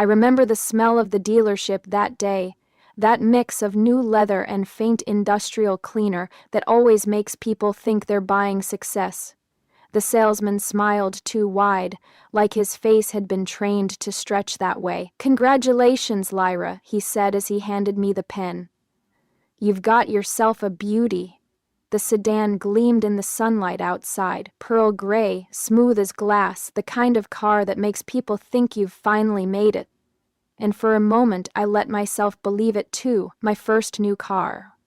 I remember the smell of the dealership that day, that mix of new leather and faint industrial cleaner that always makes people think they're buying success. The salesman smiled too wide, like his face had been trained to stretch that way. "Congratulations, Lyra," he said as he handed me the pen. "You've got yourself a beauty." The sedan gleamed in the sunlight outside, pearl gray, smooth as glass, the kind of car that makes people think you've finally made it. And for a moment I let myself believe it too, my first new car.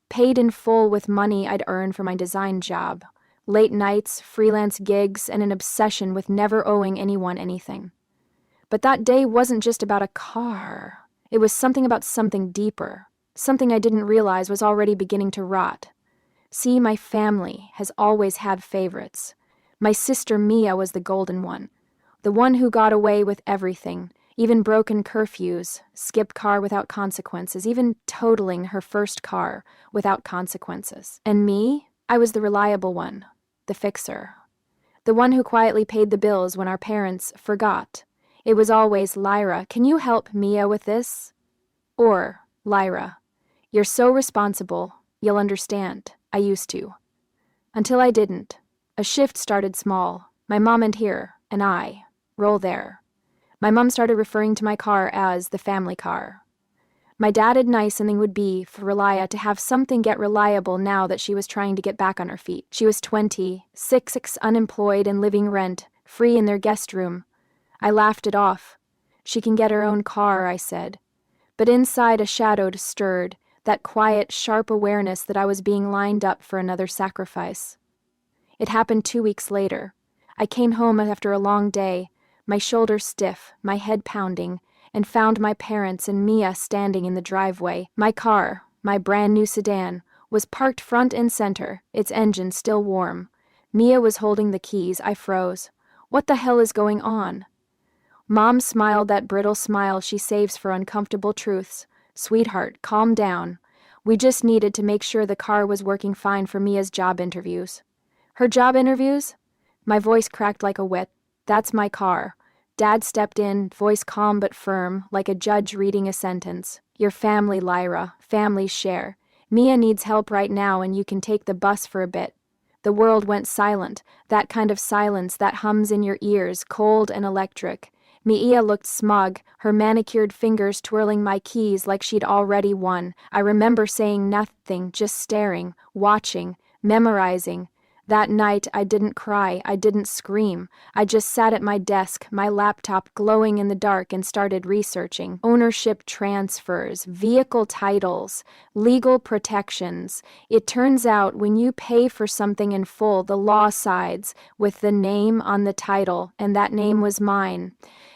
Paid in full with money I'd earned for my design job. Late nights, freelance gigs, and an obsession with never owing anyone anything. But that day wasn't just about a car. It was something about something deeper, something I didn't realize was already beginning to rot. See, my family has always had favorites. My sister Mia was the golden one, the one who got away with everything, even broken curfews, skipped car without consequences, even totaling her first car without consequences. And me? I was the reliable one, the fixer. The one who quietly paid the bills when our parents forgot. It was always, "Lyra, can you help Mia with this?" Or, "Lyra, you're so responsible, you'll understand. I used to." Until I didn't. A shift started small. My mom and here, and I, roll there. My mom started referring to my car as the family car. My dad had nice something would be for Relia to have something get reliable now that she was trying to get back on her feet. She was 26, unemployed and living rent, free in their guest room. I laughed it off. She can get her own car, I said. But inside a shadow stirred, that quiet, sharp awareness that I was being lined up for another sacrifice. It happened 2 weeks later. I came home after a long day, my shoulders stiff, my head pounding, and found my parents and Mia standing in the driveway. My car, my brand new sedan, was parked front and center, its engine still warm. Mia was holding the keys. I froze. What the hell is going on? Mom smiled that brittle smile she saves for uncomfortable truths. "Sweetheart, calm down. We just needed to make sure the car was working fine for Mia's job interviews." "Her job interviews?" My voice cracked like a whip. "That's my car." Dad stepped in, voice calm but firm, like a judge reading a sentence. "Your family, Lyra. Families share. Mia needs help right now and you can take the bus for a bit." The world went silent, that kind of silence that hums in your ears, cold and electric. Mia looked smug, her manicured fingers twirling my keys like she'd already won. I remember saying nothing, just staring, watching, memorizing. That night, I didn't cry, I didn't scream. I just sat at my desk, my laptop glowing in the dark, and started researching. Ownership transfers, vehicle titles, legal protections. It turns out when you pay for something in full, the law sides with the name on the title, and that name was mine.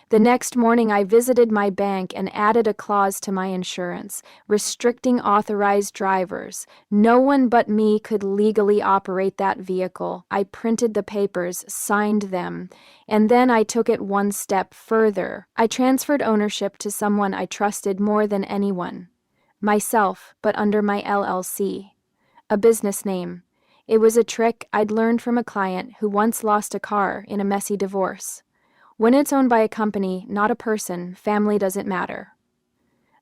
The next morning, I visited my bank and added a clause to my insurance, restricting authorized drivers. No one but me could legally operate that vehicle. I printed the papers, signed them, and then I took it one step further. I transferred ownership to someone I trusted more than anyone. Myself, but under my LLC. A business name. It was a trick I'd learned from a client who once lost a car in a messy divorce. When it's owned by a company, not a person, family doesn't matter.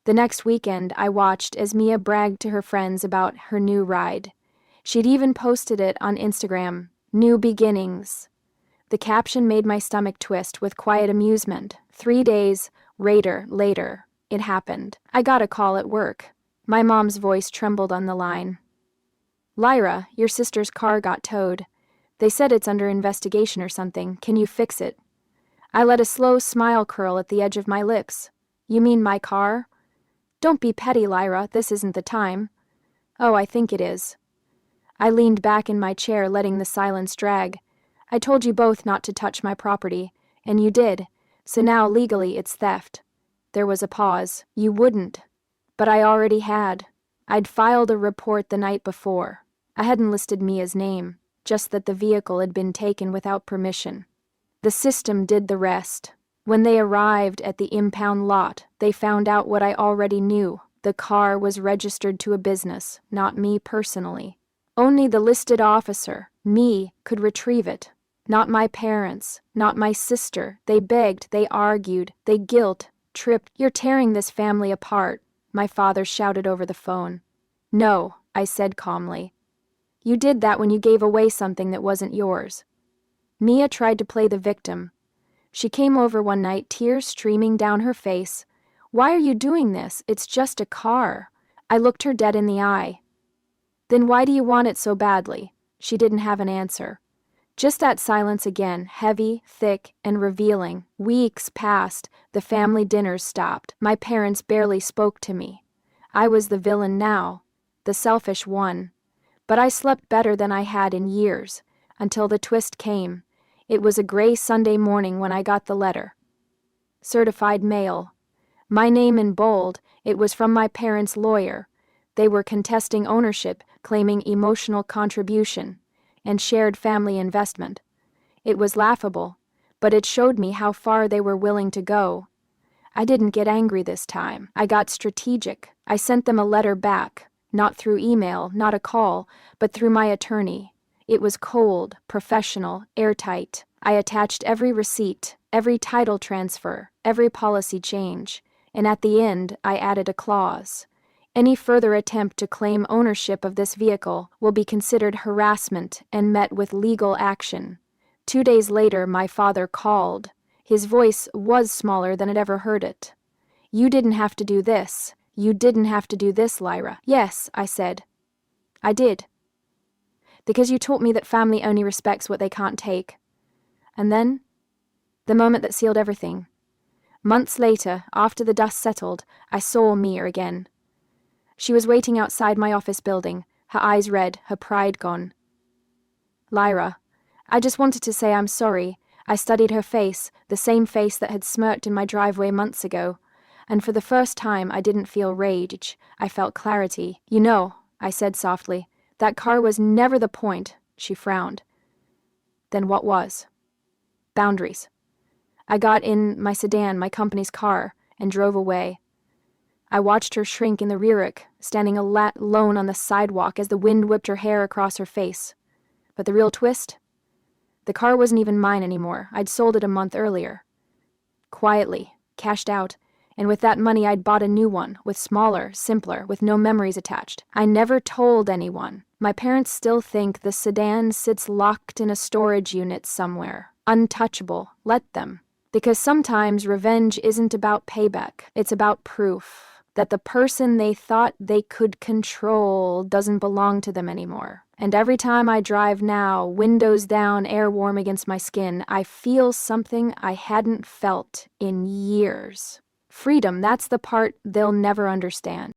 The next weekend, I watched as Mia bragged to her friends about her new ride. She'd even posted it on Instagram, "New Beginnings." The caption made my stomach twist with quiet amusement. 3 days later, it happened. I got a call at work. My mom's voice trembled on the line. "Lyra, your sister's car got towed. They said it's under investigation or something. Can you fix it?" I let a slow smile curl at the edge of my lips. "You mean my car?" "Don't be petty, Lyra. This isn't the time." "Oh, I think it is." I leaned back in my chair, letting the silence drag. "I told you both not to touch my property, and you did. So now legally it's theft." There was a pause. "You wouldn't." But I already had. I'd filed a report the night before. I hadn't listed Mia's name, just that the vehicle had been taken without permission. The system did the rest. When they arrived at the impound lot, they found out what I already knew. The car was registered to a business, not me personally. Only the listed officer, me, could retrieve it. Not my parents, not my sister. They begged, they argued, they guilt, Tripped. You're tearing this family apart, my father shouted over the phone. No, I said calmly. You did that when you gave away something that wasn't yours. Mia tried to play the victim. She came over one night, tears streaming down her face. Why are you doing this? It's just a car. I looked her dead in the eye. Then why do you want it so badly? She didn't have an answer. Just that silence again, heavy, thick, and revealing. Weeks passed, the family dinners stopped. My parents barely spoke to me. I was the villain now, the selfish one. But I slept better than I had in years, until the twist came. It was a gray Sunday morning when I got the letter. Certified mail. My name in bold, it was from my parents' lawyer. They were contesting ownership, claiming emotional contribution, and shared family investment. It was laughable, but it showed me how far they were willing to go. I didn't get angry this time. I got strategic. I sent them a letter back, not through email, not a call, but through my attorney. It was cold, professional, airtight. I attached every receipt, every title transfer, every policy change, and at the end I added a clause. Any further attempt to claim ownership of this vehicle will be considered harassment and met with legal action. 2 days later, my father called. His voice was smaller than I'd ever heard it. You didn't have to do this. You didn't have to do this, Lyra. Yes, I said. I did. Because you taught me that family only respects what they can't take. And then, the moment that sealed everything. Months later, after the dust settled, I saw Mia again. She was waiting outside my office building, her eyes red, her pride gone. Lyra, I just wanted to say I'm sorry. I studied her face, the same face that had smirked in my driveway months ago, and for the first time I didn't feel rage, I felt clarity. You know, I said softly, that car was never the point. She frowned. Then what was? Boundaries. I got in my sedan, my company's car, and drove away. I watched her shrink in the rearward, standing alone on the sidewalk as the wind whipped her hair across her face. But the real twist? The car wasn't even mine anymore. I'd sold it a month earlier. Quietly, cashed out, and with that money I'd bought a new one, with smaller, simpler, with no memories attached. I never told anyone. My parents still think the sedan sits locked in a storage unit somewhere. Untouchable. Let them. Because sometimes revenge isn't about payback. It's about proof that the person they thought they could control doesn't belong to them anymore. And every time I drive now, windows down, air warm against my skin, I feel something I hadn't felt in years. Freedom, that's the part they'll never understand.